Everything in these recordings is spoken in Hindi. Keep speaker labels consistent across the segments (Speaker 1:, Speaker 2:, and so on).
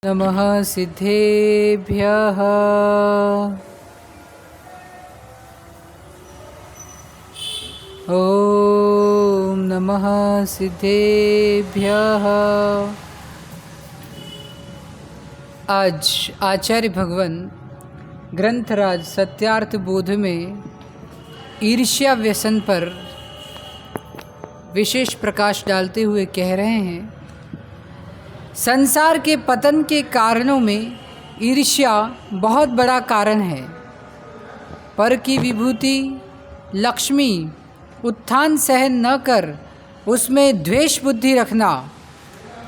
Speaker 1: नमः सिद्धेभ्यः। ओम नमः सिद्धेभ्यः। आज आचार्य भगवान ग्रंथराज सत्यार्थ बोध में ईर्ष्या व्यसन पर विशेष प्रकाश डालते हुए कह रहे हैं, संसार के पतन के कारणों में ईर्ष्या बहुत बड़ा कारण है। पर की विभूति लक्ष्मी उत्थान सहन न कर उसमें द्वेष बुद्धि रखना,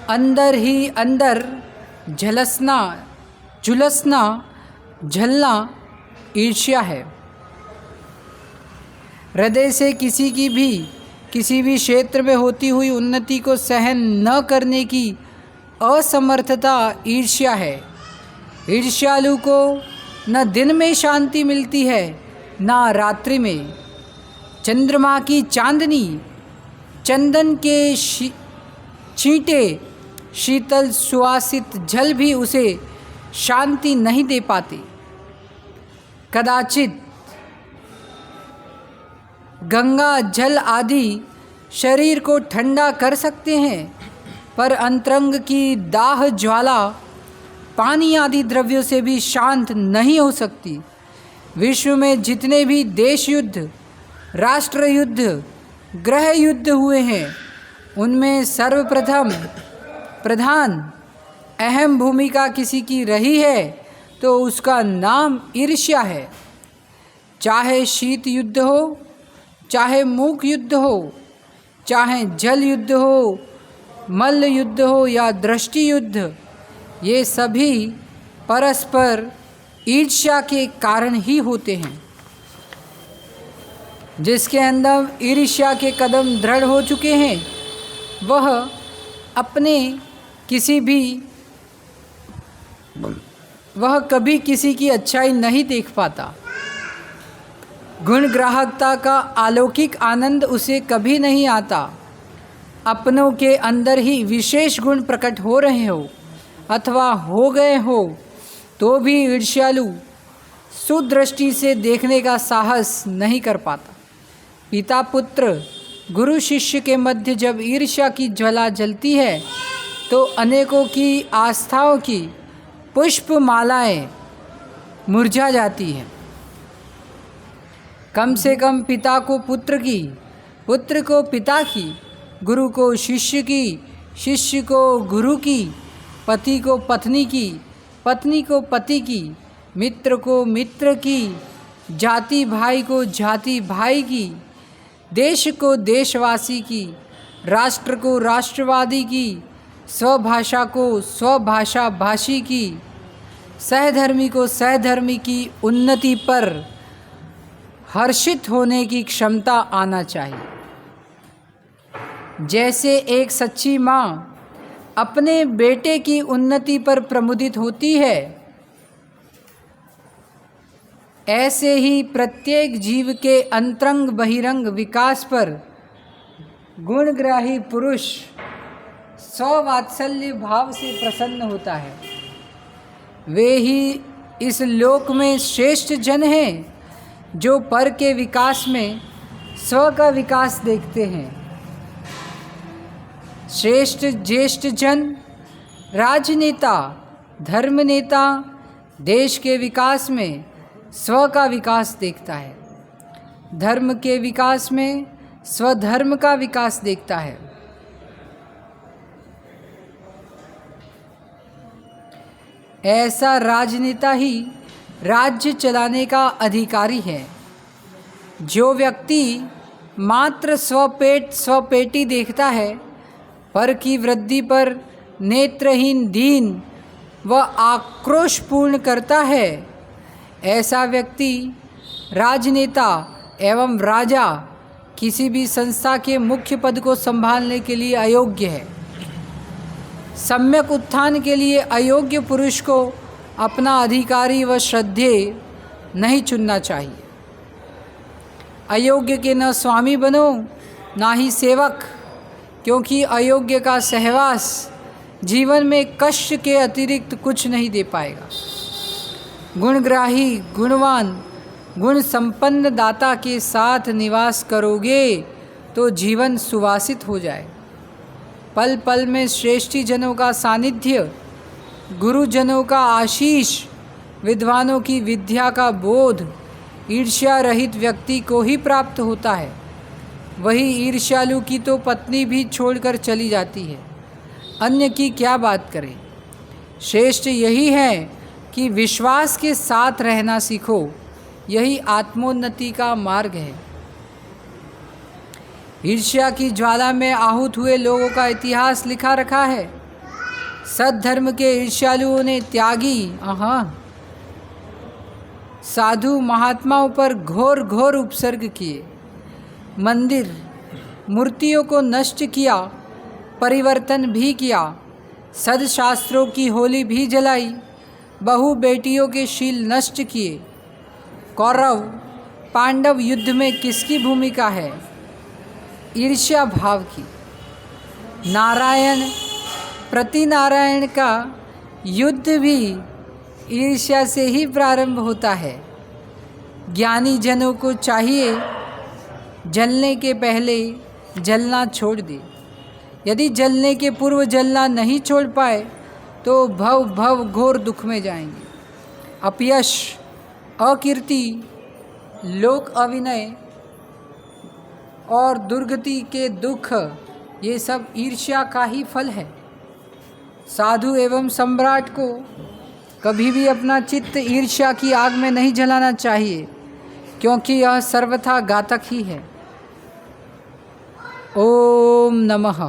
Speaker 1: अंदर ही अंदर झुलसना झलना ईर्ष्या है। हृदय से किसी भी क्षेत्र में होती हुई उन्नति को सहन न करने की असमर्थता ईर्ष्या है। ईर्ष्यालु को न दिन में शांति मिलती है न रात्रि में। चंद्रमा की चांदनी, चंदन के छींटे, शीतल सुवासित जल भी उसे शांति नहीं दे पाते। कदाचित गंगा जल आदि शरीर को ठंडा कर सकते हैं, पर अंतरंग की दाह ज्वाला पानी आदि द्रव्यों से भी शांत नहीं हो सकती। विश्व में जितने भी देश युद्ध, राष्ट्र युद्ध, ग्रह युद्ध हुए हैं, उनमें प्रधान अहम भूमिका किसी की रही है तो उसका नाम ईर्ष्या है। चाहे शीत युद्ध हो, चाहे मूक युद्ध हो, चाहे जल युद्ध हो, मल्ल युद्ध हो या दृष्टि युद्ध, ये सभी परस्पर ईर्ष्या के कारण ही होते हैं। जिसके अंदर ईर्ष्या के कदम दृढ़ हो चुके हैं, वह कभी किसी की अच्छाई नहीं देख पाता। गुण ग्राहकता का अलौकिक आनंद उसे कभी नहीं आता। अपनों के अंदर ही विशेष गुण प्रकट हो रहे हो अथवा हो गए हो तो भी ईर्ष्यालु सुदृष्टि से देखने का साहस नहीं कर पाता। पिता पुत्र, गुरु शिष्य के मध्य जब ईर्ष्या की ज्वाला जलती है तो अनेकों की आस्थाओं की पुष्प मालाएं मुरझा जाती हैं। कम से कम पिता को पुत्र की, पुत्र को पिता की, गुरु को शिष्य की, शिष्य को गुरु की, पति को पत्नी की, पत्नी को पति की, मित्र को मित्र की, जाति भाई को जाति भाई की, देश को देशवासी की, राष्ट्र को राष्ट्रवादी की, स्वभाषा को स्वभाषा भाषी की, सहधर्मी को सहधर्मी की उन्नति पर हर्षित होने की क्षमता आना चाहिए। जैसे एक सच्ची माँ अपने बेटे की उन्नति पर प्रमुदित होती है, ऐसे ही प्रत्येक जीव के अंतरंग बहिरंग विकास पर गुणग्राही पुरुष स्ववात्सल्य भाव से प्रसन्न होता है। वे ही इस लोक में श्रेष्ठ जन हैं जो पर के विकास में स्व का विकास देखते हैं। श्रेष्ठ ज्येष्ठ जन, राजनेता, धर्म नेता देश के विकास में स्व का विकास देखता है, धर्म के विकास में स्वधर्म का विकास देखता है। ऐसा राजनेता ही राज्य चलाने का अधिकारी है। जो व्यक्ति मात्र स्वपेटी देखता है, पर की वृद्धि पर नेत्रहीन दीन व आक्रोशपूर्ण करता है, ऐसा व्यक्ति राजनेता एवं राजा किसी भी संस्था के मुख्य पद को संभालने के लिए अयोग्य है। सम्यक उत्थान के लिए अयोग्य पुरुष को अपना अधिकारी व श्रद्धेय नहीं चुनना चाहिए। अयोग्य के न स्वामी बनो ना ही सेवक, क्योंकि अयोग्य का सहवास जीवन में कष्ट के अतिरिक्त कुछ नहीं दे पाएगा। गुणग्राही, गुणवान, गुण संपन्न दाता के साथ निवास करोगे तो जीवन सुवासित हो जाए। पल पल में श्रेष्ठी जनों का सानिध्य, गुरुजनों का आशीष, विद्वानों की विद्या का बोध ईर्ष्या रहित व्यक्ति को ही प्राप्त होता है। वही ईर्ष्यालु की तो पत्नी भी छोड़कर चली जाती है, अन्य की क्या बात करें। श्रेष्ठ यही है कि विश्वास के साथ रहना सीखो, यही आत्मोन्नति का मार्ग है। ईर्ष्या की ज्वाला में आहूत हुए लोगों का इतिहास लिखा रखा है। सद्धर्म के ईर्ष्यालुओं ने त्यागी साधु महात्माओं पर घोर घोर उपसर्ग किए, मंदिर मूर्तियों को नष्ट किया, परिवर्तन भी किया, सदशास्त्रों की होली भी जलाई, बहु बेटियों के शील नष्ट किए। कौरव पांडव युद्ध में किसकी भूमिका है? ईर्ष्या भाव की। नारायण प्रति नारायण का युद्ध भी ईर्ष्या से ही प्रारंभ होता है। ज्ञानी जनों को चाहिए जलने के पहले जलना छोड़ दे। यदि जलने के पूर्व जलना नहीं छोड़ पाए तो भव भव घोर दुख में जाएंगे। अपयश, अकीर्ति, लोक अविनय और दुर्गति के दुख, ये सब ईर्ष्या का ही फल है। साधु एवं सम्राट को कभी भी अपना चित्त ईर्ष्या की आग में नहीं जलाना चाहिए, क्योंकि यह सर्वथा घातक ही है। ओम नमः।